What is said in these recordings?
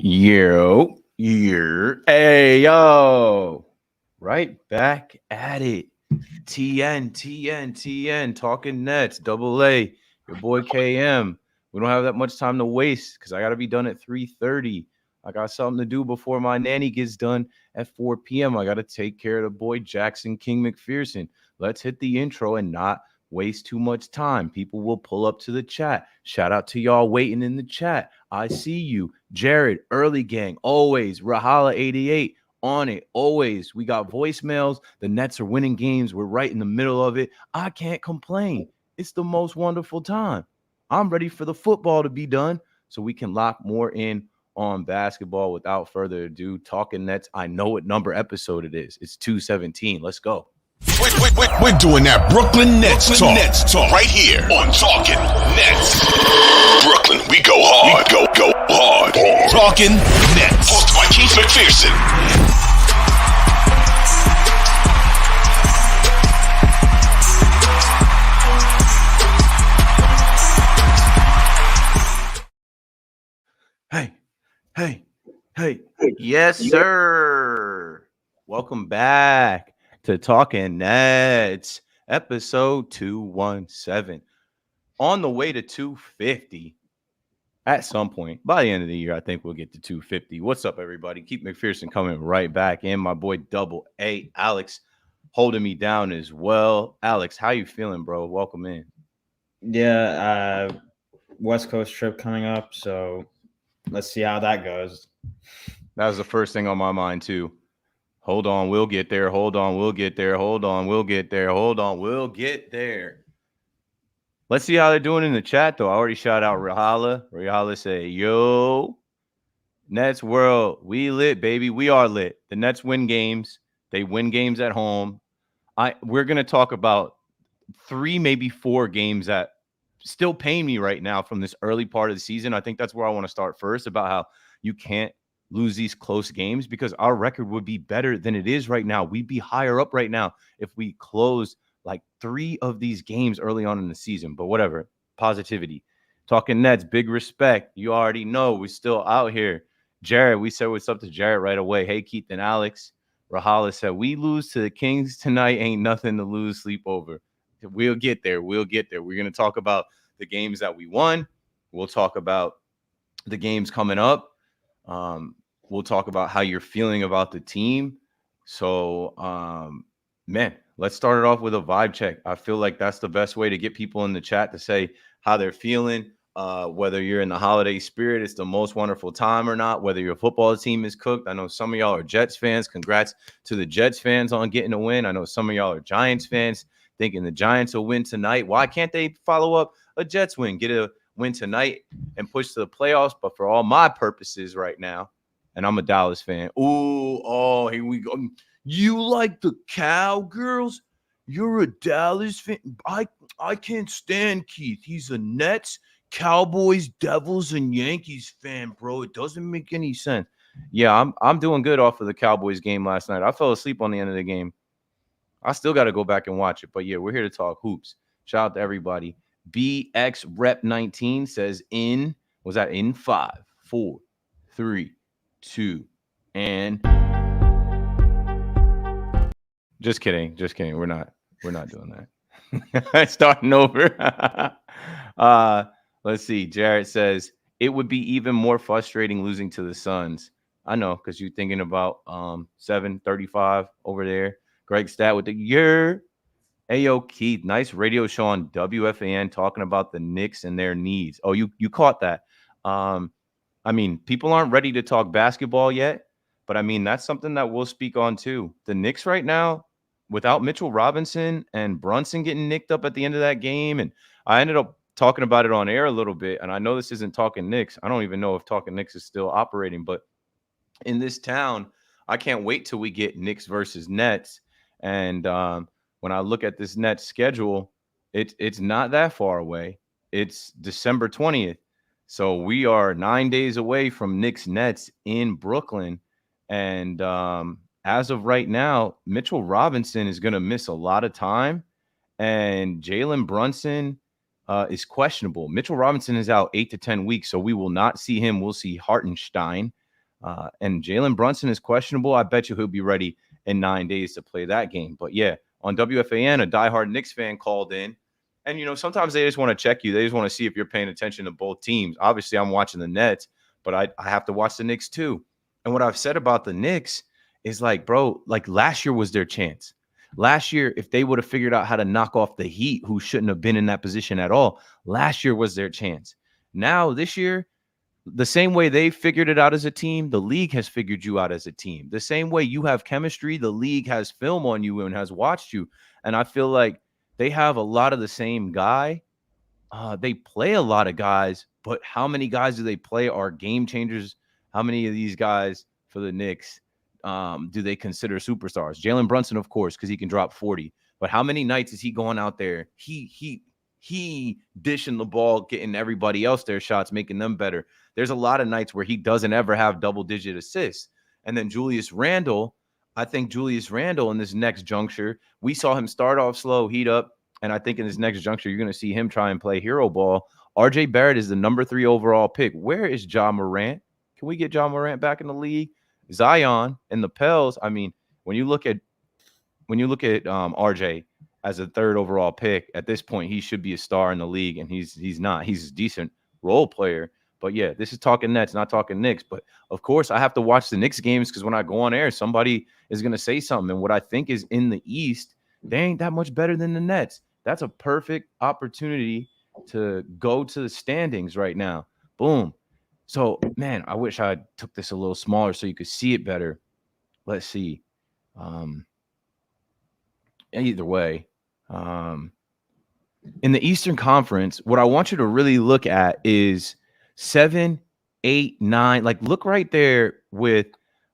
Hey, yo. Right back at it. TN, Talkin Nets, double A, your boy KM. We don't have that much time to waste because I got to be done at 3:30. I got something to do before my nanny gets done at 4 p.m. I got to take care of the boy Jackson King McPherson. Let's hit the intro and not waste too much time. People will pull up to the chat. Shout out to y'all waiting in the chat. I see you. Jared, early gang, always. Rahala 88 on it, always. We got voicemails. The Nets are winning games. We're right in the middle of it. I can't complain. It's the most wonderful time. I'm ready for the football to be done so we can lock more in on basketball. Without further ado, Talking Nets. I know what number episode it is. It's 217. Let's go. We're doing that Brooklyn Nets talk right here on Talkin Nets. Brooklyn, we go hard. Go hard. Talkin Nets. Hosted by Keith McPherson. Hey. Yes, sir. Welcome back to Talking Nets, episode 217. On the way to 250 at some point. By the end of the year, I think we'll get to 250. What's up, everybody? Keep McPherson coming right back in. My boy Double A, Alex, holding me down as well. Alex, how you feeling, bro? Welcome in. Yeah, West Coast trip coming up, so let's see how that goes. That was the first thing on my mind, too. Hold on, we'll get there. Hold on, we'll get there. Hold on, we'll get there. Hold on, we'll get there. Let's see how they're doing in the chat, though. I already shout out Rahala. Rahala say, yo, Nets world, we lit, baby. We are lit. The Nets win games. They win games at home. We're going to talk about 3, maybe 4 games that still pain me right now from this early part of the season. I think that's where I want to start first, about how you can't lose these close games because our record would be better than it is right now. We'd be higher up right now if we closed like 3 of these games early on in the season. But whatever, positivity. Talking Nets, big respect. You already know we're still out here. Jared, we said what's up to Jared right away. Hey, Keith and Alex. Rahala said, we lose to the Kings tonight. Ain't nothing to lose sleep over. We'll get there. We're going to talk about the games that we won. We'll talk about the games coming up. We'll talk about how you're feeling about the team. So, man, let's start it off with a vibe check. I feel like that's the best way to get people in the chat to say how they're feeling, whether you're in the holiday spirit, it's the most wonderful time or not, whether your football team is cooked. I know some of y'all are Jets fans. Congrats to the Jets fans on getting a win. I know some of y'all are Giants fans thinking the Giants will win tonight. Why can't they follow up a Jets win, get a win tonight and push to the playoffs? But for all my purposes right now, and I'm a Dallas fan. Here we go. You like the Cowgirls? You're a Dallas fan. I can't stand Keith. He's a Nets, Cowboys, Devils, and Yankees fan, bro. It doesn't make any sense. Yeah, I'm doing good off of the Cowboys game last night. I fell asleep on the end of the game. I still got to go back and watch it. But yeah, we're here to talk hoops. Shout out to everybody. BX Rep 19 says in 5, 4, 3, 2, and just kidding. We're not doing that. Starting over. Let's see. Jared says it would be even more frustrating losing to the Suns. I know, because you're thinking about 7:35 over there. Greg Stat with the year. Ayo, Keith, nice radio show on WFAN talking about the Knicks and their needs. Oh, you caught that. I mean, people aren't ready to talk basketball yet, but I mean, that's something that we'll speak on too. The Knicks right now, without Mitchell Robinson and Brunson getting nicked up at the end of that game, and I ended up talking about it on air a little bit, and I know this isn't Talking Knicks. I don't even know if Talking Knicks is still operating, but in this town, I can't wait till we get Knicks versus Nets. And when I look at this Nets schedule, it's not that far away. It's December 20th. So we are 9 days away from Knicks Nets in Brooklyn. And as of right now, Mitchell Robinson is going to miss a lot of time. And Jalen Brunson is questionable. Mitchell Robinson is out 8 to 10 weeks, so we will not see him. We'll see Hartenstein. And Jalen Brunson is questionable. I bet you he'll be ready in 9 days to play that game. But yeah, on WFAN, a diehard Knicks fan called in. And, sometimes they just want to check you. They just want to see if you're paying attention to both teams. Obviously, I'm watching the Nets, but I have to watch the Knicks too. And what I've said about the Knicks is like, bro, like last year was their chance. Last year, if they would have figured out how to knock off the Heat, who shouldn't have been in that position at all, last year was their chance. Now, this year, the same way they figured it out as a team, the league has figured you out as a team. The same way you have chemistry, the league has film on you and has watched you. And I feel like they have a lot of the same guy. They play a lot of guys, but how many guys do they play are game changers? How many of these guys for the Knicks do they consider superstars? Jalen Brunson, of course, because he can drop 40. But how many nights is he going out there? He dishing the ball, getting everybody else their shots, making them better. There's a lot of nights where he doesn't ever have double-digit assists. And then Julius Randle, I think Julius Randle in this next juncture, we saw him start off slow, heat up, and I think in this next juncture, you're going to see him try and play hero ball. RJ Barrett is the number 3 overall pick. Where is Ja Morant? Can we get Ja Morant back in the league? Zion and the Pels. I mean, when you look at RJ as a 3rd overall pick, at this point, he should be a star in the league, and he's not. He's a decent role player. But yeah, this is talking Nets, not talking Knicks. But of course, I have to watch the Knicks games because when I go on air, somebody is going to say something. And what I think is in the East, they ain't that much better than the Nets. That's a perfect opportunity to go to the standings right now. Boom. So, man, I wish I took this a little smaller so you could see it better. Let's see. Either way, in the Eastern Conference, what I want you to really look at is 7, 8, 9. Like, look right there with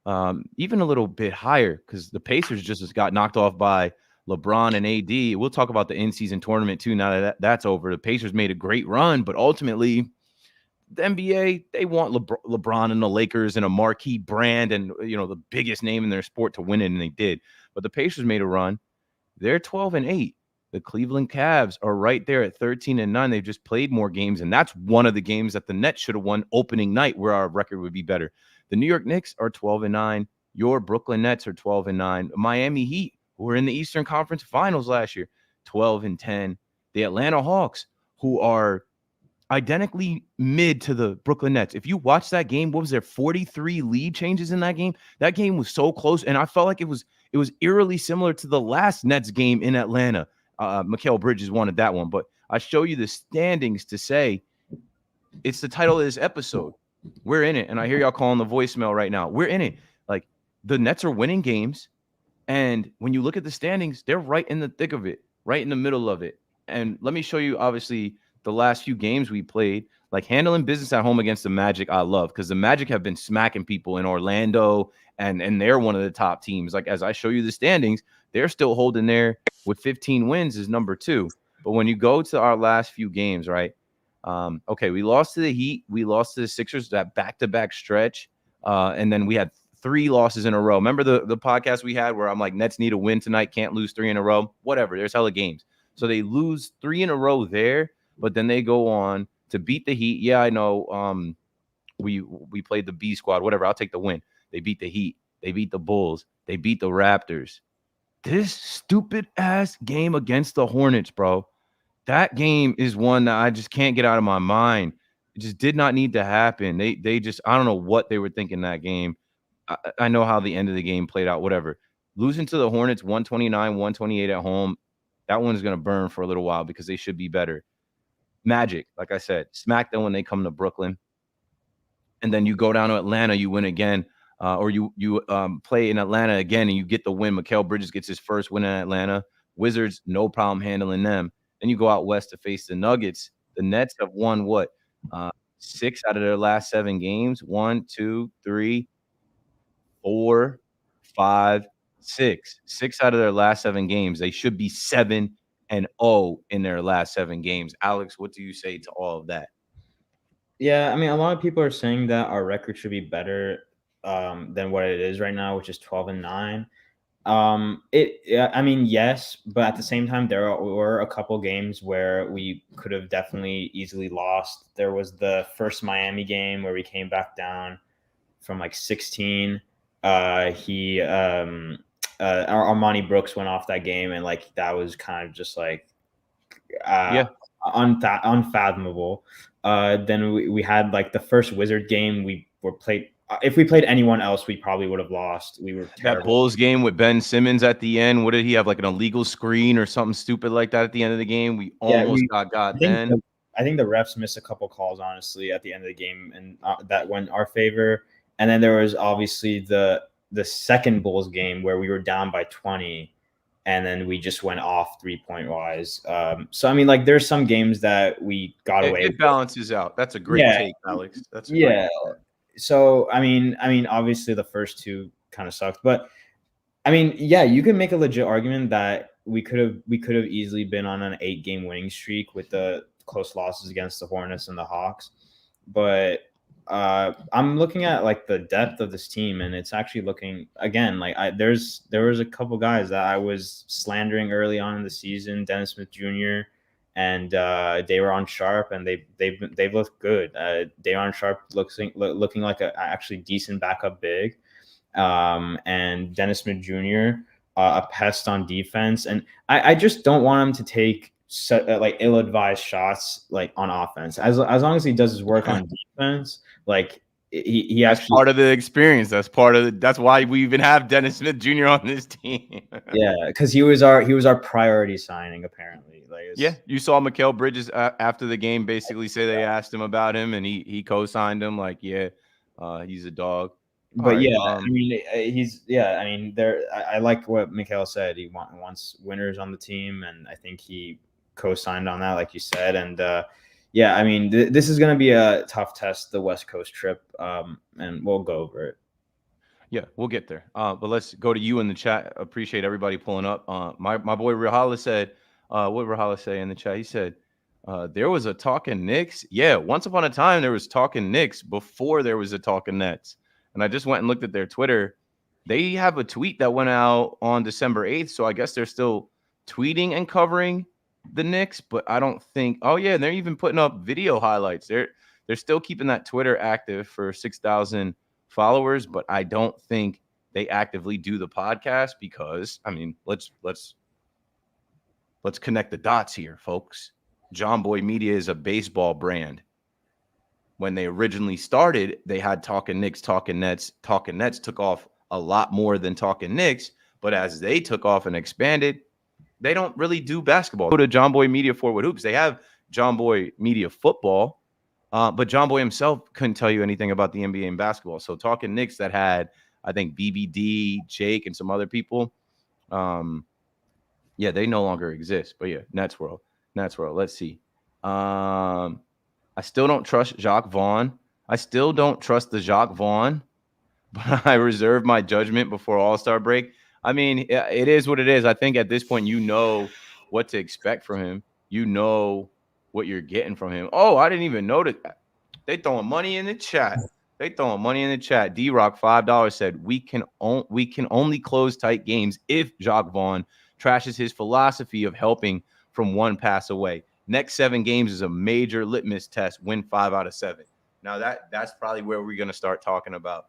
even a little bit higher because the Pacers just got knocked off by LeBron and AD. We'll talk about the in-season tournament too now that that's over. The Pacers made a great run, but ultimately the NBA, they want LeBron and the Lakers and a marquee brand and, the biggest name in their sport to win it, and they did. But the Pacers made a run. They're 12-8. The Cleveland Cavs are right there at 13-9. They've just played more games, and that's one of the games that the Nets should have won opening night where our record would be better. The New York Knicks are 12-9. Your Brooklyn Nets are 12-9. Miami Heat, who were in the Eastern Conference Finals last year, 12-10. The Atlanta Hawks, who are identically mid to the Brooklyn Nets. If you watch that game, what was there, 43 lead changes in that game? That game was so close, and I felt like it was eerily similar to the last Nets game in Atlanta. Mikal Bridges wanted that one, but I show you the standings to say it's the title of this episode. We're in it, and I hear y'all calling the voicemail right now. We're in it. Like, the Nets are winning games, and when you look at the standings, they're right in the thick of it, right in the middle of it. And let me show you, obviously, the last few games we played, like handling business at home against the Magic, I love because the Magic have been smacking people in Orlando, and they're one of the top teams. Like, as I show you the standings, they're still holding there with 15 wins is number 2. But when you go to our last few games, right? Okay, we lost to the Heat. We lost to the Sixers, that back-to-back stretch. And then we had 3 losses in a row. Remember the podcast we had where I'm like, Nets need a win tonight, can't lose 3 in a row? Whatever, there's hella games. So they lose 3 in a row there, but then they go on to beat the Heat. Yeah, I know we played the B squad, whatever. I'll take the win. They beat the Heat. They beat the Bulls. They beat the Raptors. This stupid-ass game against the Hornets, bro. That game is one that I just can't get out of my mind. It just did not need to happen. They just, I don't know what they were thinking that game. I know how the end of the game played out, whatever. Losing to the Hornets 129-128 at home, that one's going to burn for a little while because they should be better. Magic, like I said, smack them when they come to Brooklyn. And then you go down to Atlanta, you win again. Or you play in Atlanta again and you get the win. Mikal Bridges gets his first win in Atlanta. Wizards, no problem handling them. Then you go out west to face the Nuggets. The Nets have won what? 6 out of their last 7 games. 1, 2, 3, 4, 5, 6. 6 out of their last 7 games. They should be 7-0 in their last 7 games. Alex, what do you say to all of that? Yeah, I mean, a lot of people are saying that our record should be better than what it is right now, which is 12-9. I mean, yes, but at the same time, there were a couple games where we could have definitely easily lost. There was the first Miami game where we came back down. from like 16. Armani Brooks went off that game, and like that was kind of just like unfathomable. Then we had like the first Wizard game we were played. If we played anyone else, we probably would have lost. We were terrible. That Bulls game with Ben Simmons at the end. What did he have? Like an illegal screen or something stupid like that at the end of the game? We almost got then. I think the refs missed a couple calls, honestly, at the end of the game, and that went our favor. And then there was obviously the second Bulls game where we were down by 20, and then we just went off 3-point wise. So I mean, like, there's some games that we got away. It balances out. That's a great take, Alex. That's great. So I mean, obviously the first two kind of sucked, but I mean, yeah, you can make a legit argument that we could have easily been on an 8-game winning streak with the close losses against the Hornets and the Hawks. But I'm looking at like the depth of this team, and it's actually looking, again, like there was a couple guys that I was slandering early on in the season, Dennis Smith Jr. and Day'Ron Sharpe, and they've looked good. Day'Ron Sharpe looking like a actually decent backup big, and Dennis Smith Jr. A pest on defense, and I just don't want him to take like ill-advised shots like on offense. As long as he does his work on defense, like he that's actually part of the experience. That's why we even have Dennis Smith Jr. on this team. Yeah, because he was our priority signing apparently. Like, you saw Mikal Bridges after the game basically say they asked him about him, and he co-signed him. Like, he's a dog. But I mean, I like what Mikal said. He wants winners on the team, and I think he co-signed on that, like you said. And I mean, this is going to be a tough test, the West Coast trip, and we'll go over it. Yeah, we'll get there. But let's go to you in the chat. Appreciate everybody pulling up. My boy Rahala said, what did Rahala say in the chat? He said, there was a Talkin Knicks. Yeah, once upon a time, there was Talkin Knicks before there was a Talkin Nets. And I just went and looked at their Twitter. They have a tweet that went out on December 8th. So I guess they're still tweeting and covering the Knicks, but I don't think. Oh yeah, they're even putting up video highlights. They're still keeping that Twitter active for 6,000 followers, but I don't think they actively do the podcast because, I mean, let's connect the dots here, folks. John Boy Media is a baseball brand. When they originally started, they had Talkin Knicks, Talkin Nets. Talkin Nets took off a lot more than Talkin Knicks, but as they took off and expanded, they don't really do basketball. Go to John Boy Media Forward Hoops. They have John Boy Media Football, but John Boy himself couldn't tell you anything about the NBA and basketball. So Talkin Knicks that had, I think, BBD, Jake, and some other people, they no longer exist. But yeah, Nets World. Let's see. I still don't trust Jacques Vaughn. I still don't trust the Jacques Vaughn, but I reserve my judgment before All-Star break. I mean, it is what it is. I think at this point, you know what to expect from him. You know what you're getting from him. Oh, I didn't even notice that. They throwing money in the chat. D-Rock $5 said, we can only close tight games if Jacques Vaughn trashes his philosophy of helping from one pass away. Next 7 games is a major litmus test. Win 5 out of 7. Now that's probably where we're going to start talking about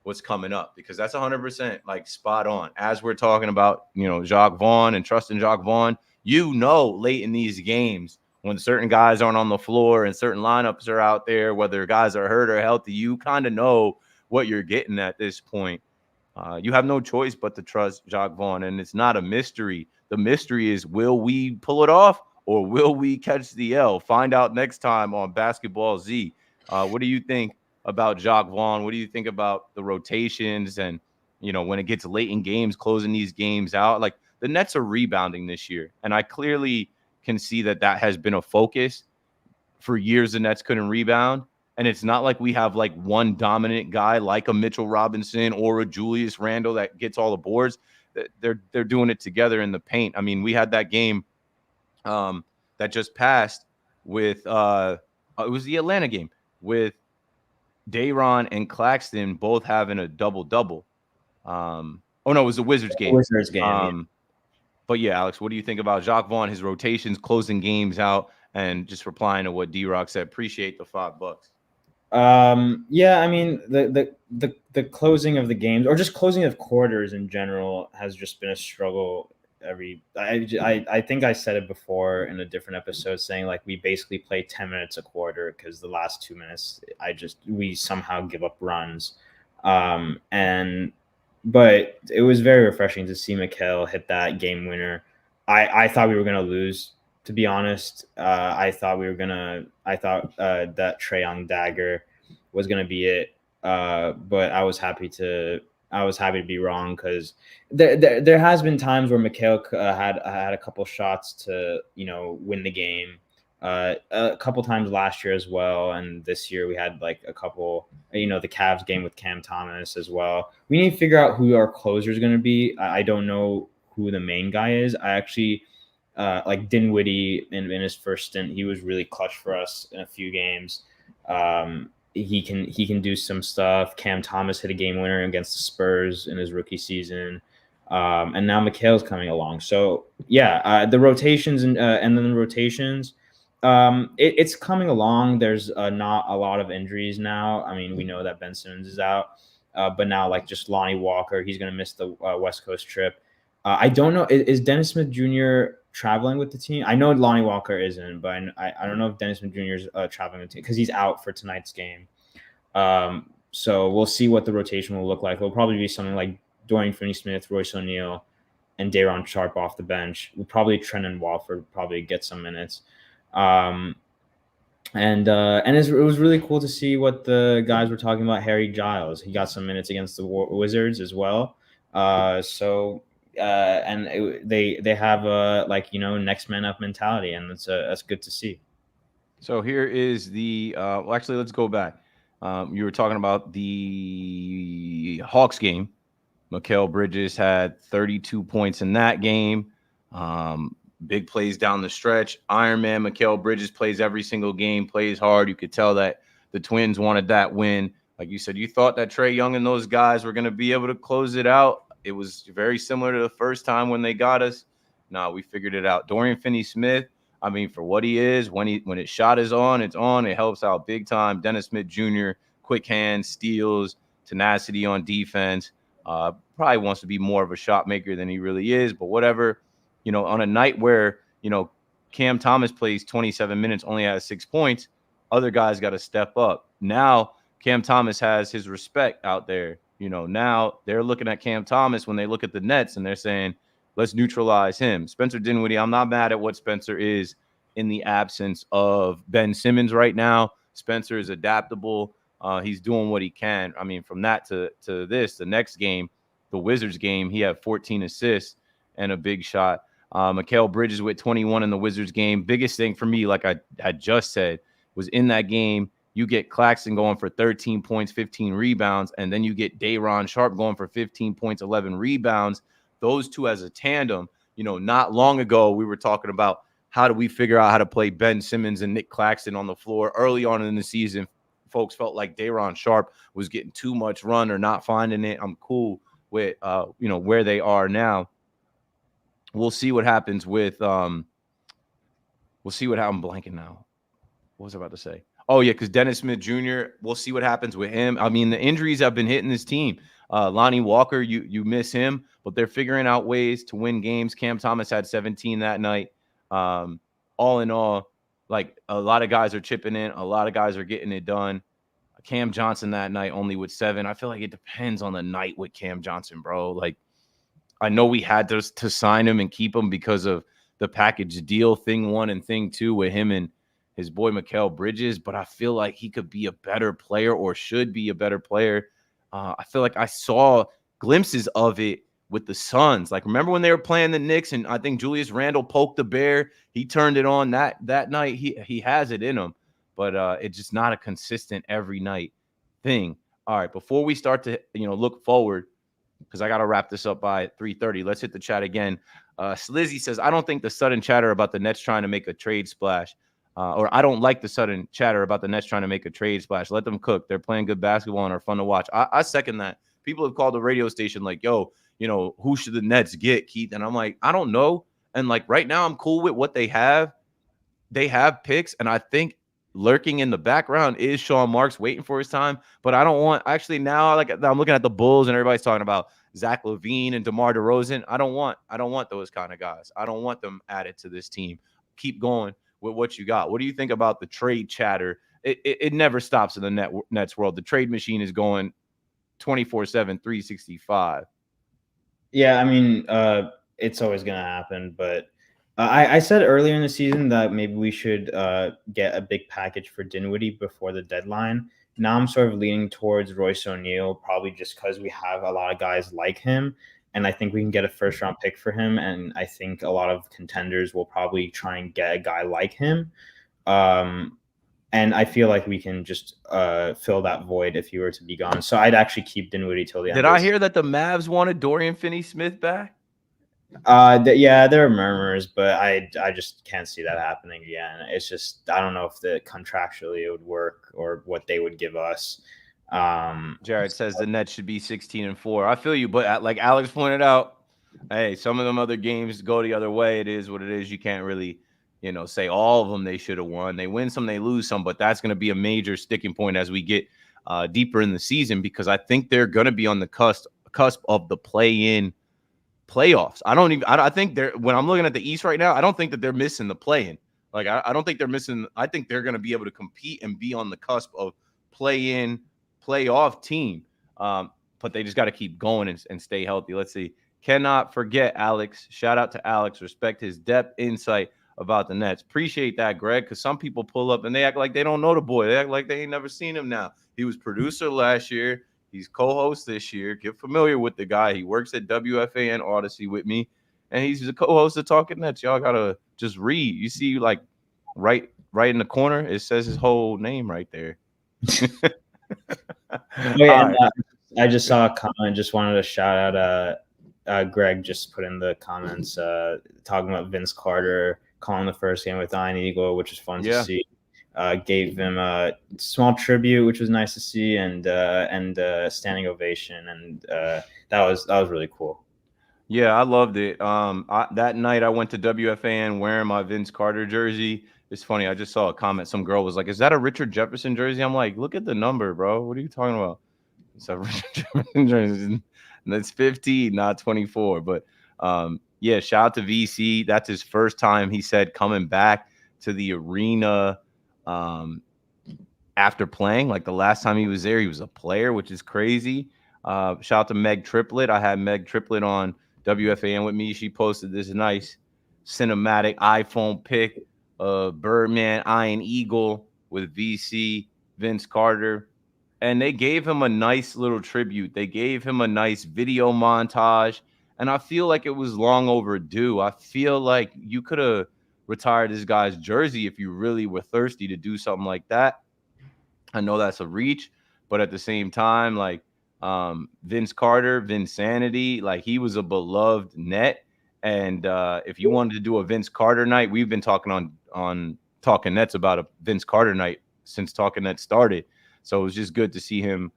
what's coming up, because that's 100% like spot on. As we're talking about, Jacques Vaughn and trusting Jacques Vaughn, late in these games when certain guys aren't on the floor and certain lineups are out there, whether guys are hurt or healthy, you kind of know what you're getting at this point. You have no choice but to trust Jacques Vaughn, and it's not a mystery. The mystery is, will we pull it off or will we catch the L? Find out next time on Basketball Z. What do you think about Jacques Vaughn? What do you think about the rotations and, when it gets late in games, closing these games out? Like, the Nets are rebounding this year, and I clearly can see that has been a focus. For years, the Nets couldn't rebound, and it's not like we have like one dominant guy like a Mitchell Robinson or a Julius Randle that gets all the boards. They're doing it together in the paint. I mean, we had that game that just passed with it was the Atlanta game with Day'Ron and Claxton both having a double-double. It was the Wizards game. But yeah, Alex, what do you think about Jacques Vaughn, his rotations, closing games out, and just replying to what D-Rock said? Appreciate the $5. Yeah, I mean the closing of the games or just closing of quarters in general has just been a struggle. I think I said it before in a different episode, saying like we basically play 10 minutes a quarter because the last 2 minutes we somehow give up runs, and but it was very refreshing to see Mikhail hit that game winner. I thought we were gonna lose, to be honest. I thought that Trae Young dagger was gonna be it. But I was happy to be wrong because there has been times where Mikhail had a couple shots to win the game. A couple times last year as well, and this year we had like a couple. The Cavs game with Cam Thomas as well. We need to figure out who our closer is going to be. I don't know who the main guy is. I actually like Dinwiddie in his first stint. He was really clutch for us in a few games. He can do some stuff. Cam Thomas hit a game winner against the Spurs in his rookie season. And now Mikhail's coming along. So yeah, the rotations and then the rotations. It's coming along. There's not a lot of injuries now. I mean, we know that Ben Simmons is out, but now like just Lonnie Walker, he's going to miss the West Coast trip. I don't know. Is Dennis Smith Jr. traveling with the team? I know Lonnie Walker isn't, but I don't know if Dennis Smith Jr. is traveling with the team because he's out for tonight's game. So we'll see what the rotation will look like. It'll probably be something like Dorian Finney-Smith, Royce O'Neal, and Day'Ron Sharpe off the bench. We'll probably Trenton Walford probably get some minutes. And it was really cool to see what the guys were talking about. Harry Giles, he got some minutes against the Wizards as well. They have a next man up mentality, and that's good to see. So here is the well, actually, let's go back. You were talking about the Hawks game. Mikal Bridges had 32 points in that game. Big plays down the stretch. Iron Man Mikal Bridges plays every single game, plays hard. You could tell that the Twins wanted that win. Like you said, you thought that Trae Young and those guys were going to be able to close it out. It was very similar to the first time when they got us. Nah, we figured it out. Dorian Finney-Smith, I mean, for what he is, when his shot is on, it's on. It helps out big time. Dennis Smith Jr., quick hands, steals, tenacity on defense. Probably wants to be more of a shot maker than he really is, but whatever. On a night where, Cam Thomas plays 27 minutes, only has 6 points, other guys got to step up. Now Cam Thomas has his respect out there. Now they're looking at Cam Thomas when they look at the Nets and they're saying, let's neutralize him. Spencer Dinwiddie, I'm not mad at what Spencer is in the absence of Ben Simmons right now. Spencer is adaptable. He's doing what he can. I mean, from that to this, the next game, the Wizards game, he had 14 assists and a big shot. Mikal Bridges with 21 in the Wizards game. Biggest thing for me, like I just said, was in that game, you get Claxton going for 13 points, 15 rebounds, and then you get Day'Ron Sharpe going for 15 points, 11 rebounds. Those two as a tandem, not long ago we were talking about how do we figure out how to play Ben Simmons and Nick Claxton on the floor. Early on in the season, folks felt like Day'Ron Sharpe was getting too much run or not finding it. I'm cool with where they are now. We'll see what happens with I'm blanking now. What was I about to say? Oh yeah, because Dennis Smith Jr., we'll see what happens with him. I mean, the injuries have been hitting this team. Lonnie Walker, you miss him, but they're figuring out ways to win games. Cam Thomas had 17 that night. All in all, like a lot of guys are chipping in. A lot of guys are getting it done. Cam Johnson that night only with 7. I feel like it depends on the night with Cam Johnson, bro. Like, I know we had to sign him and keep him because of the package deal, thing 1 and thing 2 with him and his boy Mikal Bridges, but I feel like he could be a better player or should be a better player. I feel like I saw glimpses of it with the Suns. Like, remember when they were playing the Knicks and I think Julius Randle poked the bear? He turned it on that night. He has it in him, but it's just not a consistent every night thing. All right, before we start to look forward, because I got to wrap this up by 3:30. Let's hit the chat again. Slizzy says, I don't think the sudden chatter about the Nets trying to make a trade splash, or I don't like the sudden chatter about the Nets trying to make a trade splash. Let them cook. They're playing good basketball and are fun to watch. I second that. People have called the radio station like, yo, who should the Nets get, Keith? And I'm like, I don't know. And like right now I'm cool with what they have. They have picks, and I think lurking in the background is Sean Marks waiting for his time. But I don't want actually now. Like I'm looking at the Bulls and everybody's talking about Zach LaVine and DeMar DeRozan. I don't want those kind of guys. I don't want them added to this team. Keep going with what you got. What do you think about the trade chatter? It never stops in the Nets world. The trade machine is going 24/7, 365. Yeah, I mean, it's always going to happen. But I said earlier in the season that maybe we should get a big package for Dinwiddie before the deadline. Now I'm sort of leaning towards Royce O'Neal, probably just because we have a lot of guys like him. And I think we can get a first-round pick for him. And I think a lot of contenders will probably try and get a guy like him. And I feel like we can just fill that void if he were to be gone. So I'd actually keep Dinwiddie till the end. Did I hear that the Mavs wanted Dorian Finney-Smith back? Yeah, there are murmurs, but I just can't see that happening again. It's just I don't know if the contractually it would work or what they would give us. Jared says the Nets should be 16-4. I feel you, but like Alex pointed out, hey, some of them other games go the other way. It is what it is. You can't really, say all of them they should have won. They win some, they lose some, but that's going to be a major sticking point as we get deeper in the season because I think they're going to be on the cusp of the play-in playoffs. I think they're when I'm looking at the East right now, I don't think that they're missing the play-in. Like I don't think they're missing. I think they're going to be able to compete and be on the cusp of play-in playoff team. But they just got to keep going and stay healthy. Let's see. Cannot forget Alex. Shout out to Alex. Respect his depth, insight about the Nets. Appreciate that, Greg, because some people pull up and they act like they don't know the boy. They act like they ain't never seen him now. He was producer last year. He's co-host this year. Get familiar with the guy. He works at WFA and Audacy with me, and he's the co-host of Talkin Nets. Y'all got to just read. You see, like, right in the corner, it says his whole name right there. I just saw a comment. Just wanted to shout out Greg just put in the comments talking about Vince Carter calling the first game with Iron Eagle, which was fun to see. Gave him a small tribute, which was nice to see, and a standing ovation, and that was really cool. Yeah, I loved it. That night I went to WFAN wearing my Vince Carter jersey. It's funny. I just saw a comment. Some girl was like, "Is that a Richard Jefferson jersey?" I'm like, "Look at the number, bro. What are you talking about?" It's a Richard Jefferson jersey. And it's 15, not 24. But yeah, shout out to VC. That's his first time, he said, coming back to the arena after playing. Like the last time he was there, he was a player, which is crazy. Shout out to Meg Triplett. I had Meg Triplett on WFAN with me. She posted this nice cinematic iPhone pic of Birdman, Iron Eagle with VC, Vince Carter. And they gave him a nice little tribute. They gave him a nice video montage. And I feel like it was long overdue. I feel like you could have retired this guy's jersey if you really were thirsty to do something like that. I know that's a reach, but at the same time, like Vince Carter, Vinsanity, like he was a beloved Net. And if you wanted to do a Vince Carter night, we've been talking on Talkin Nets about a Vince Carter night since Talkin Nets started. So it was just good to see him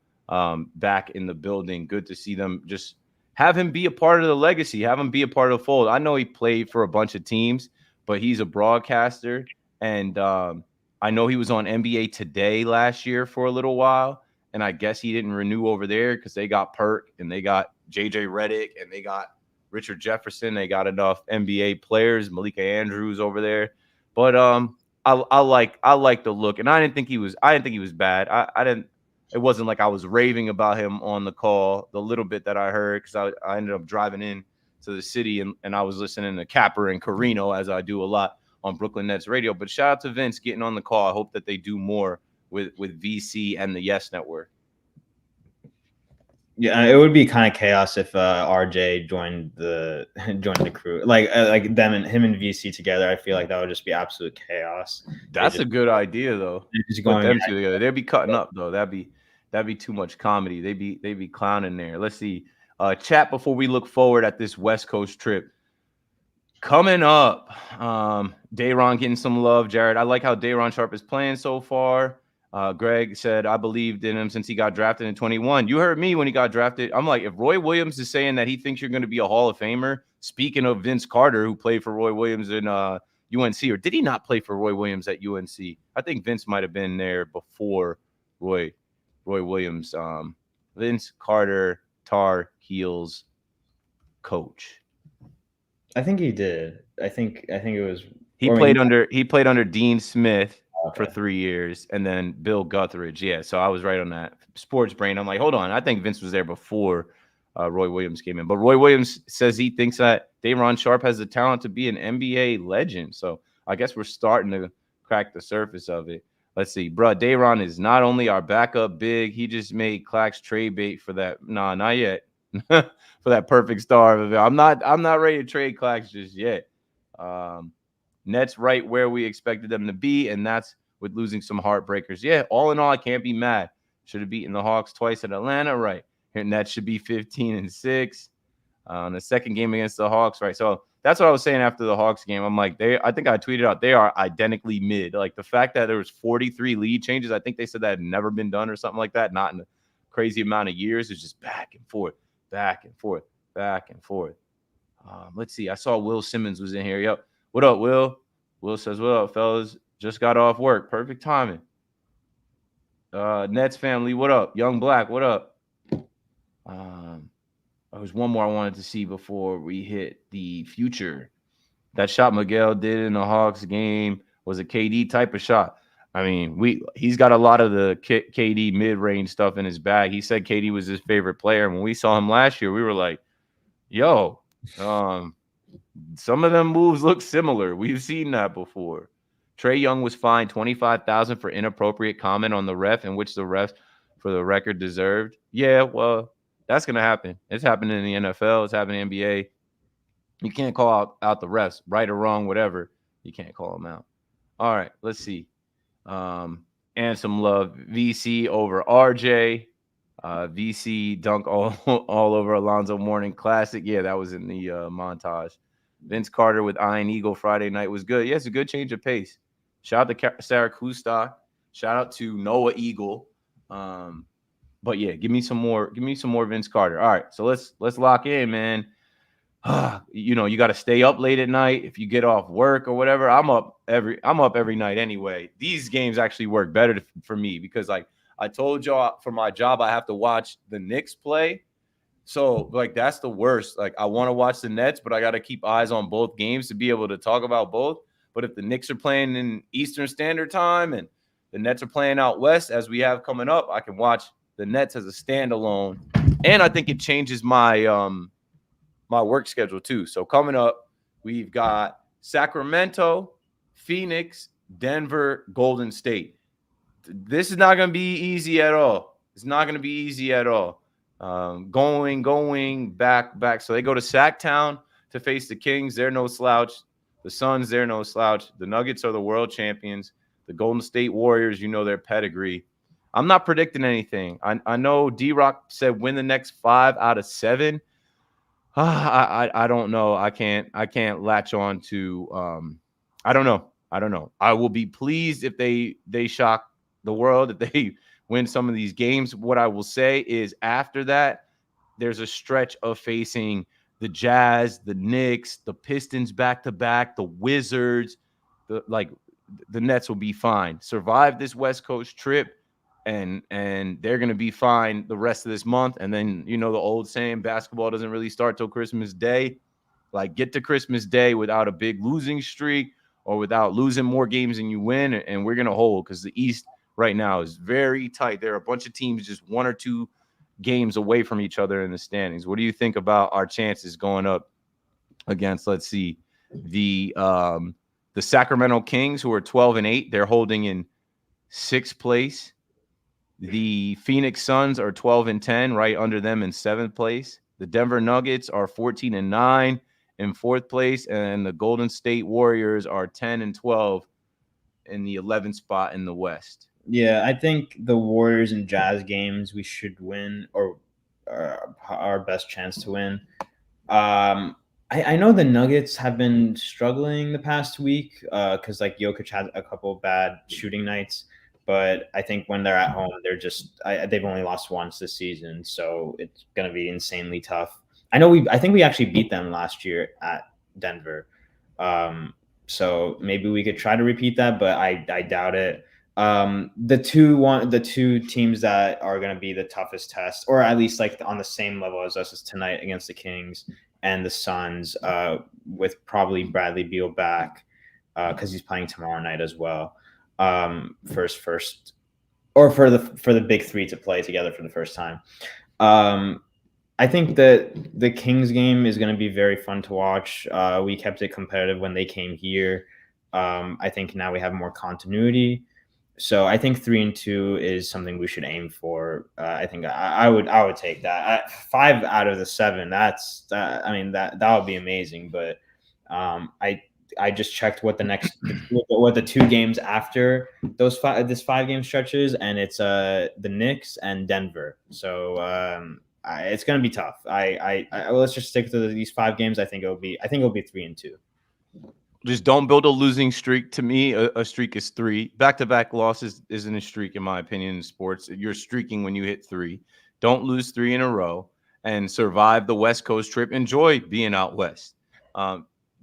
back in the building. Good to see them just have him be a part of the legacy, have him be a part of the fold. I know he played for a bunch of teams, but he's a broadcaster. And I know he was on NBA Today last year for a little while. And I guess he didn't renew over there because they got Perk and they got JJ Redick and they got Richard Jefferson. They got enough NBA players, Malika Andrews over there. But I like the look, and I didn't think he was bad. It wasn't like I was raving about him on the call. The little bit that I heard, because I ended up driving in to the city and I was listening to Capper and Carino, as I do a lot on Brooklyn Nets radio. But shout out to Vince getting on the call. I hope that they do more with VC and the Yes Network. Yeah, it would be kind of chaos if RJ joined the crew, like him and VC together. I feel like that would just be absolute chaos. That's a good idea, though. Just Put them two together. They'd be cutting up, though. That'd be too much comedy. They'd be clowning there. Let's see. Chat before we look forward at this West Coast trip. Coming up, Dayron getting some love. Jared, I like how Dayron Sharp is playing so far. Greg said, I believed in him since he got drafted in 21. You heard me when he got drafted. I'm like, if Roy Williams is saying that he thinks you're going to be a Hall of Famer, speaking of Vince Carter, who played for Roy Williams in UNC, or did he not play for Roy Williams at UNC? I think Vince might have been there before Roy Williams. Vince Carter, Tar Heels coach. I think he did. I think it was. He played under Dean Smith for Okay. 3 years, and then Bill Guthridge. Yeah, so I was right on that. Sports brain. I'm like, hold on. I think Vince was there before Roy Williams came in. But Roy Williams says he thinks that Day'Ron Sharpe has the talent to be an NBA legend. So I guess we're starting to crack the surface of it. Let's see, bro. Day'Ron is not only our backup big, he just made Clax trade bait for that. Nah, not yet. For that perfect star. I'm not ready to trade Clax just yet. Nets right where we expected them to be, and that's with losing some heartbreakers. Yeah, all in all, I can't be mad. Should have beaten the Hawks twice at Atlanta, right? And Nets should be 15-6 on the second game against the Hawks, right? So that's what I was saying after the Hawks game. I'm like, I think I tweeted out, they are identically mid. Like the fact that there was 43 lead changes, I think they said that had never been done or something like that, not in a crazy amount of years. It's just back and forth, back and forth, back and forth. Let's see. I saw Will Simmons was in here. Yep. What up, Will? Will says, what up, fellas? Just got off work. Perfect timing. Nets family, what up? Young Black, what up? There was one more I wanted to see before we hit the future. That shot Miguel did in the Hawks game was a KD type of shot. I mean, he's got a lot of the KD mid-range stuff in his bag. He said KD was his favorite player. And when we saw him last year, we were like, yo, some of them moves look similar. We've seen that before. Trae Young was fined $25,000 for inappropriate comment on the ref, in which the ref, for the record, deserved. Yeah, well, that's going to happen. It's happening in the NFL. It's happening in the NBA. You can't call out the refs, right or wrong, whatever. You can't call them out. All right, let's see. And some love. VC over RJ. VC dunk all over Alonzo Mourning. Classic. Yeah, that was in the montage. Vince Carter with Iron Eagle Friday night was good. Yeah, it's a good change of pace. Shout out to Sarah Kusta. Shout out to Noah Eagle. But yeah, give me some more Vince Carter. All right, so let's lock in, man. You know, you got to stay up late at night if you get off work or whatever. I'm up every night anyway. These games actually work better for me because, like I told y'all, for my job, I have to watch the Knicks play. So, like, that's the worst. Like, I want to watch the Nets, but I got to keep eyes on both games to be able to talk about both. But if the Knicks are playing in Eastern Standard Time and the Nets are playing out West, as we have coming up, I can watch the Nets as a standalone. And I think it changes my my work schedule too. So coming up, we've got Sacramento, Phoenix, Denver, Golden State. This is not going to be easy at all. It's not going to be easy at all. Going back. So they go to Sacktown to face the Kings. They're no slouch. The Suns, they're no slouch. The Nuggets are the world champions. The Golden State Warriors, you know their pedigree. I'm not predicting anything. I know D-Rock said win the next 5 out of 7. I don't know. I can't latch on to I don't know. I will be pleased if they shock the world, if they win some of these games. What I will say is after that, there's a stretch of facing the Jazz, the Knicks, the Pistons back-to-back, the Wizards. The Nets will be fine. Survive this West Coast trip, and they're going to be fine the rest of this month. And then, you know, the old saying, basketball doesn't really start till Christmas Day. Like, get to Christmas Day without a big losing streak or without losing more games than you win, and we're going to hold because the East right now is very tight. There are a bunch of teams just 1 or 2 games away from each other in the standings. What do you think about our chances going up against, let's see, the Sacramento Kings, who are 12-8? They're holding in 6th place. The Phoenix Suns are 12-10, right under them in 7th place. The Denver Nuggets are 14-9 in 4th place, and the Golden State Warriors are 10-12 in the 11th spot in the West. Yeah, I think the Warriors and Jazz games we should win, or our best chance to win. I know the Nuggets have been struggling the past week because like Jokic had a couple bad shooting nights, but I think when they're at home, they're just they've only lost once this season, so it's going to be insanely tough. I think we actually beat them last year at Denver. So maybe we could try to repeat that, but I doubt it. The two teams that are going to be the toughest test, or at least like on the same level as us, is tonight against the Kings and the Suns, with probably Bradley Beal back because he's playing tomorrow night as well. First, or for the big three to play together for the first time. I think that the Kings game is going to be very fun to watch. We kept it competitive when they came here. I think now we have more continuity. So I think 3-2 is something we should aim for. I think I would take that. 5 out of the 7. I mean that would be amazing. But I just checked what the 2 games after this 5-game stretches, and it's the Knicks and Denver. So it's going to be tough. Let's just stick to these 5 games. I think it'll be 3-2. Just don't build a losing streak. To me, a streak is 3. Back-to-back losses isn't a streak, in my opinion, in sports. You're streaking when you hit 3. Don't lose 3 in a row and survive the West Coast trip. Enjoy being out west.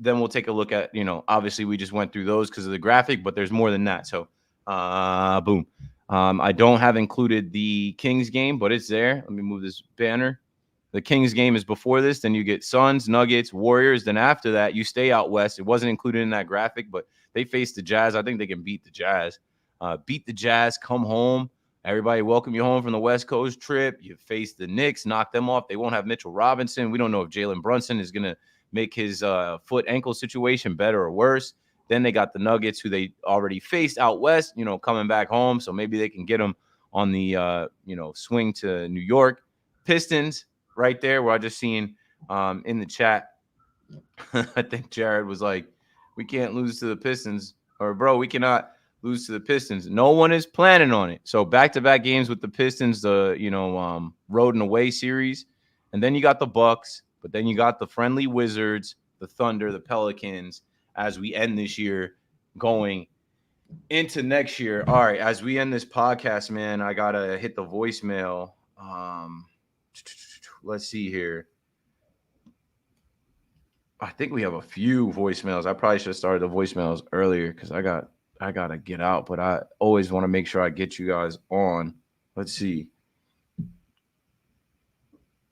Then we'll take a look at, obviously we just went through those because of the graphic, but there's more than that. So, boom. I don't have included the Kings game, but it's there. Let me move this banner. The Kings game is before this. Then you get Suns, Nuggets, Warriors. Then after that, you stay out west. It wasn't included in that graphic, but they face the Jazz. I think they can beat the Jazz. Beat the Jazz, come home. Everybody welcome you home from the West Coast trip. You face the Knicks, knock them off. They won't have Mitchell Robinson. We don't know if Jalen Brunson is going to make his foot ankle situation better or worse. Then they got the Nuggets, who they already faced out west, coming back home. So maybe they can get them on the, swing to New York. Pistons right there, where I just seen in the chat. I think Jared was like, we can't lose to the Pistons. Or, bro, we cannot lose to the Pistons. No one is planning on it. So back-to-back games with the Pistons, the, road and away series. And then you got the Bucks. But then you got the friendly Wizards, the Thunder, the Pelicans, as we end this year going into next year. All right, as we end this podcast, man, I got to hit the voicemail. Let's see here. I think we have a few voicemails. I probably should have started the voicemails earlier because I got to get out. But I always want to make sure I get you guys on. Let's see.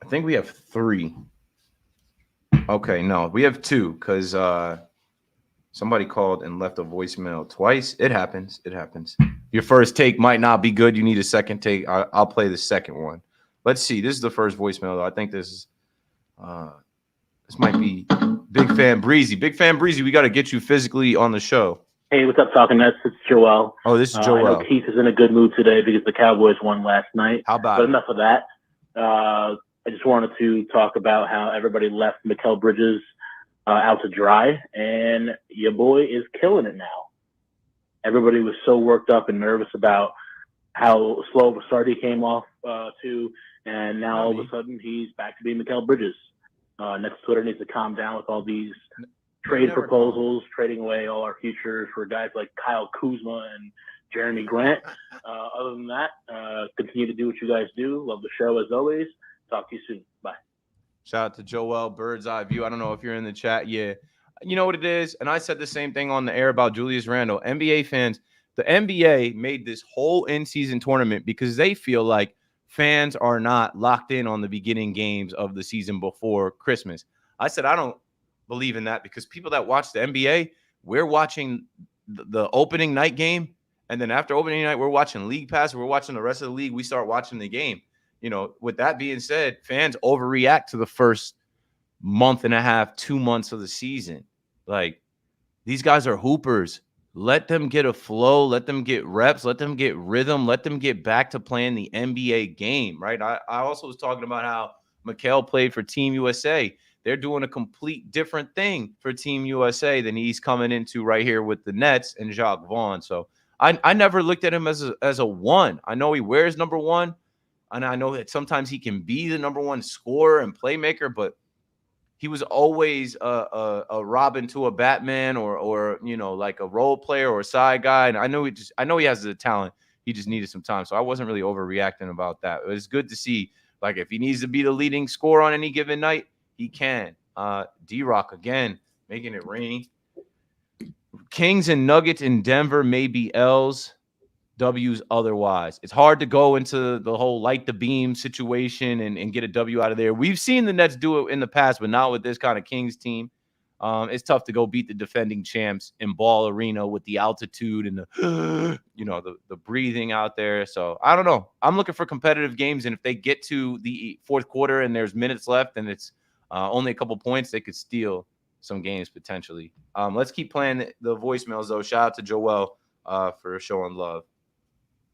I think we have 3. Okay, no, we have 2 because somebody called and left a voicemail twice. It happens. Your first take might not be good. You need a second take. I'll play the second one. Let's see. This is the first voicemail, though. I think this might be Big Fan Breezy. Big Fan Breezy, we got to get you physically on the show. Hey, what's up, Talkin Nets? It's Joel. Oh, this is Joel. I know Keith is in a good mood today because the Cowboys won last night. How about But it? enough of that. I just wanted to talk about how everybody left Mikal Bridges out to dry, and your boy is killing it now. Everybody was so worked up and nervous about how slow of a start he came off to, and now all of a sudden he's back to being Mikal Bridges. Nets Twitter needs to calm down with all these trade proposals, trading away all our futures for guys like Kyle Kuzma and Jeremy Grant. Other than that, continue to do what you guys do. Love the show as always. Talk to you soon. Bye. Shout out to Joel, Bird's Eye View. I don't know if you're in the chat. Yeah. You know what it is? And I said the same thing on the air about Julius Randle. NBA fans, the NBA made this whole in-season tournament because they feel like fans are not locked in on the beginning games of the season before Christmas. I said I don't believe in that because people that watch the NBA, we're watching the opening night game. And then after opening night, we're watching League Pass. We're watching the rest of the league. We start watching the game. With that being said, fans overreact to the first month and a half, 2 months of the season. Like, these guys are hoopers. Let them get a flow. Let them get reps. Let them get rhythm. Let them get back to playing the NBA game, right? I also was talking about how Mikal played for Team USA. They're doing a complete different thing for Team USA than he's coming into right here with the Nets and Jacques Vaughn. So I never looked at him as a 1. I know he wears number 1. And I know that sometimes he can be the number 1 scorer and playmaker, but he was always a Robin to a Batman or like a role player or a side guy. And I know he has the talent. He just needed some time. So I wasn't really overreacting about that. It was good to see, like, if he needs to be the leading scorer on any given night, he can. D-Rock again, making it rainy. Kings and Nuggets in Denver may be L's, W's otherwise. It's hard to go into the whole light the beam situation and get a W out of there. We've seen the Nets do it in the past, but not with this kind of Kings team. It's tough to go beat the defending champs in Ball Arena with the altitude and the, the breathing out there. So I don't know. I'm looking for competitive games, and if they get to the fourth quarter and there's minutes left and it's only a couple points, they could steal some games potentially. Let's keep playing the voicemails though. Shout out to Joel for showing love.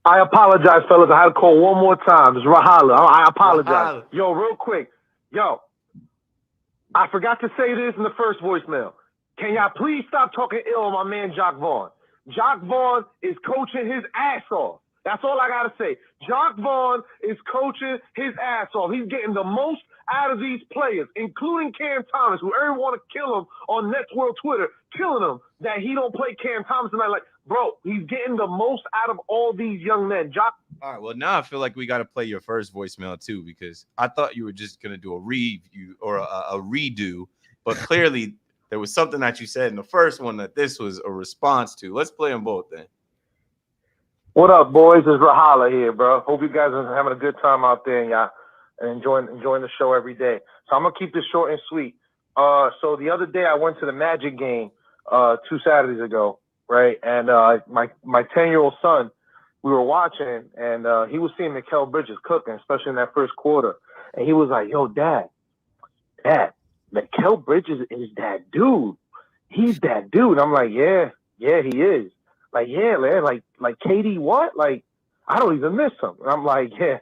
I apologize, fellas. I had to call one more time. It's Rahala. I apologize. Rahala. Yo, real quick. Yo, I forgot to say this in the first voicemail. Can y'all please stop talking ill on my man Jock Vaughn? Jock Vaughn is coaching his ass off. That's all I got to say. Jock Vaughn is coaching his ass off. He's getting the most out of these players, including Cam Thomas, who everyone want to kill him on Nets World Twitter, killing him that he don't play Cam Thomas tonight. Like, bro, he's getting the most out of all these young men. Jock. All right, well, now I feel like we got to play your first voicemail too, because I thought you were just going to do a review or a redo, but clearly there was something that you said in the first one that this was a response to. Let's play them both then. What up, boys? It's Rahala here, bro. Hope you guys are having a good time out there and y'all and enjoying the show every day. So I'm gonna keep this short and sweet. So the other day I went to the Magic game 2 Saturdays ago, right? And my 10-year-old son, we were watching, and he was seeing Mikal Bridges cooking, especially in that first quarter. And he was like, "Yo, Dad, Mikal Bridges is that dude. He's that dude." And I'm like, "Yeah, he is." Like, yeah, man, like KD what? Like, I don't even miss him. And I'm like, yeah,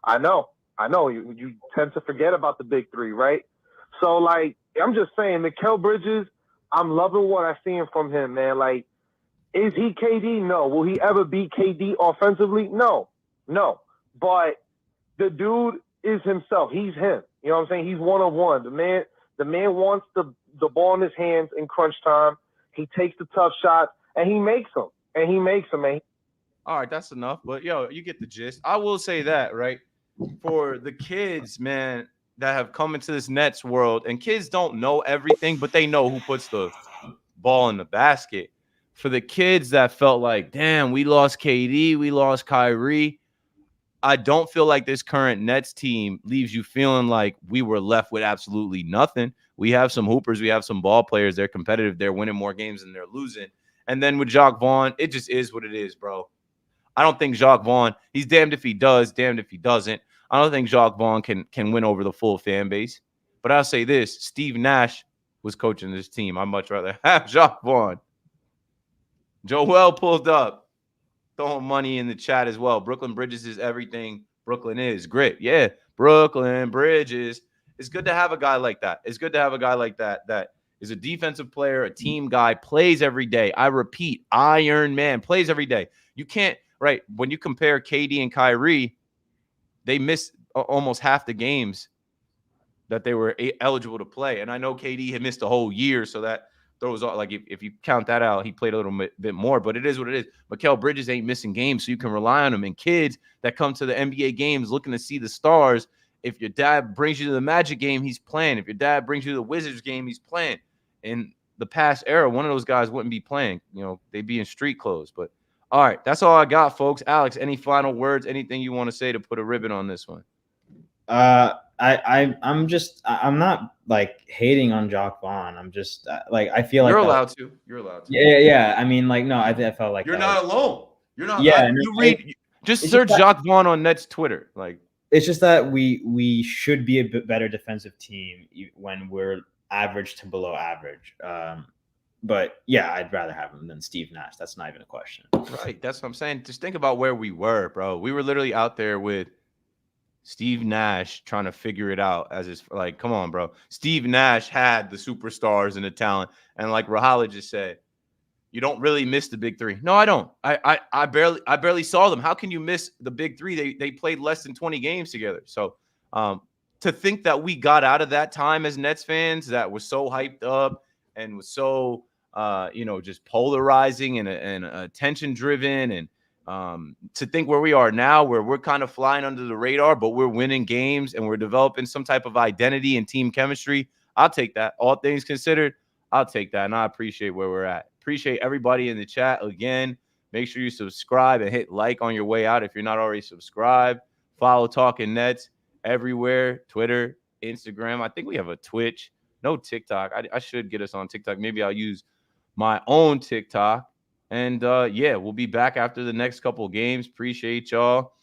I know. You tend to forget about the big three, right? So, like, I'm just saying, Mikal Bridges, I'm loving what I'm seeing from him, man. Like, is he KD? No. Will he ever be KD offensively? No. But the dude is himself. He's him. You know what I'm saying? He's one of one. The man wants the ball in his hands in crunch time. He takes the tough shots, and he makes them. Man. All right, that's enough. But, yo, you get the gist. I will say that, right? For the kids, man, that have come into this Nets world, and kids don't know everything, but they know who puts the ball in the basket. For the kids that felt like, damn, we lost KD, we lost Kyrie, I don't feel like this current Nets team leaves you feeling like we were left with absolutely nothing. We have some hoopers, we have some ball players, they're competitive, they're winning more games than they're losing. And then with Jacque Vaughn, it just is what it is, bro. I don't think Jacque Vaughn, he's damned if he does, damned if he doesn't. I don't think Jacque Vaughn can win over the full fan base. But I'll say this, Steve Nash was coaching this team. I'd much rather have Jacque Vaughn. Joel pulled up, throwing money in the chat as well. Brooklyn Bridges is everything Brooklyn is. Grit. Yeah, Brooklyn Bridges. It's good to have a guy like that. It's good to have a guy like that is a defensive player, a team guy, plays every day. I repeat, Iron Man, plays every day. You can't, right, when you compare KD and Kyrie, they missed almost half the games that they were eligible to play. And I know KD had missed a whole year, so that throws off, like, if you count that out, he played a little bit more, but it is what it is. Mikal Bridges ain't missing games, so you can rely on him. And kids that come to the NBA games looking to see the stars, if your dad brings you to the Magic game, he's playing. If your dad brings you to the Wizards game, he's playing. In the past era, one of those guys wouldn't be playing. You know, they'd be in street clothes. But, all right, that's all I got, folks. Alex, any final words, anything you want to say to put a ribbon on this one? I'm not like hating on Jacque Vaughn. I'm just like, I feel like you're allowed to. Yeah. I mean, like, no, I felt like you're not alone. You're not. Yeah. Just search Jacque Vaughn on Nets Twitter. Like, it's just that we should be a bit better defensive team when we're average to below average. But yeah, I'd rather have him than Steve Nash. That's not even a question. Right. That's what I'm saying. Just think about where we were, bro. We were literally out there with Steve Nash trying to figure it out as his, like, come on, bro. Steve Nash had the superstars and the talent. And like Rahala just said, you don't really miss the big three. No, I don't. I barely saw them. How can you miss the big three? They played less than 20 games together. So to think that we got out of that time as Nets fans that was so hyped up and was so just polarizing and attention driven, and to think where we are now, where we're kind of flying under the radar, but we're winning games and we're developing some type of identity and team chemistry. I'll take that. All things considered, I'll take that. And I appreciate where we're at. Appreciate everybody in the chat again. Make sure you subscribe and hit like on your way out if you're not already subscribed. Follow Talkin Nets everywhere, Twitter, Instagram. I think we have a Twitch. No TikTok. I should get us on TikTok. Maybe I'll use my own TikTok. And yeah, we'll be back after the next couple of games. Appreciate y'all.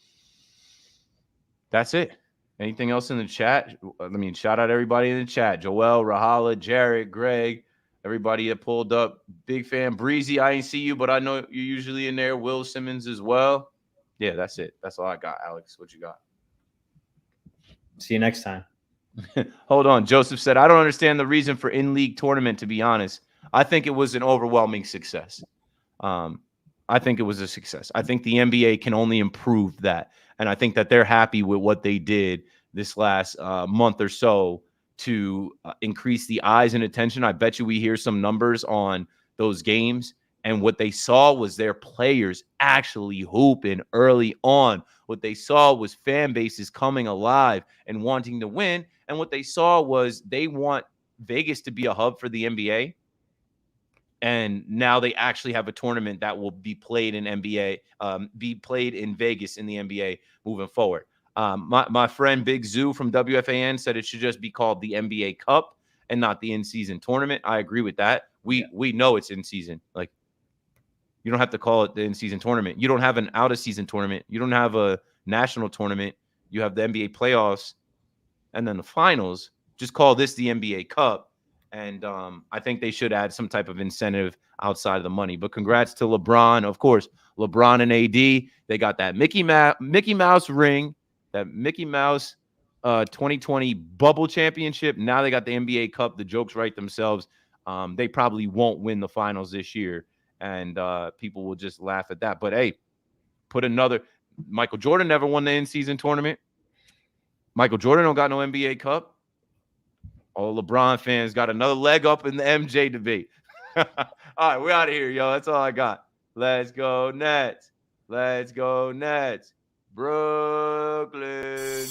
That's it. Anything else in the chat? I mean, shout out everybody in the chat. Joel, Rahala, Jarrett, Greg, everybody that pulled up. Big fan. Breezy, I ain't see you, but I know you're usually in there. Will Simmons as well. Yeah, that's it. That's all I got. Alex, what you got? See you next time. Hold on. Joseph said, I don't understand the reason for in-league tournament, to be honest. I think it was an overwhelming success. I think it was a success. I think the NBA can only improve that. And I think that they're happy with what they did this last month or so to increase the eyes and attention. I bet you we hear some numbers on those games. And what they saw was their players actually hooping early on. What they saw was fan bases coming alive and wanting to win. And what they saw was they want Vegas to be a hub for the NBA. And now they actually have a tournament that will be played in NBA, be played in Vegas in the NBA moving forward. My friend Big Zoo from WFAN said it should just be called the NBA Cup and not the in-season tournament. I agree with that. We know it's in season. Like, you don't have to call it the in-season tournament. You don't have an out-of-season tournament. You don't have a national tournament. You have the NBA playoffs and then the finals. Just call this the NBA Cup. And I think they should add some type of incentive outside of the money. But congrats to LeBron. Of course, LeBron and AD. They got that Mickey Mouse ring, that Mickey Mouse 2020 bubble championship. Now they got the NBA Cup. The jokes write themselves. They probably won't win the finals this year. And people will just laugh at that. But, hey, put another – Michael Jordan never won the in-season tournament. Michael Jordan don't got no NBA Cup. All LeBron fans got another leg up in the MJ debate. All right, we're out of here, yo. That's all I got. Let's go Nets. Let's go Nets. Brooklyn.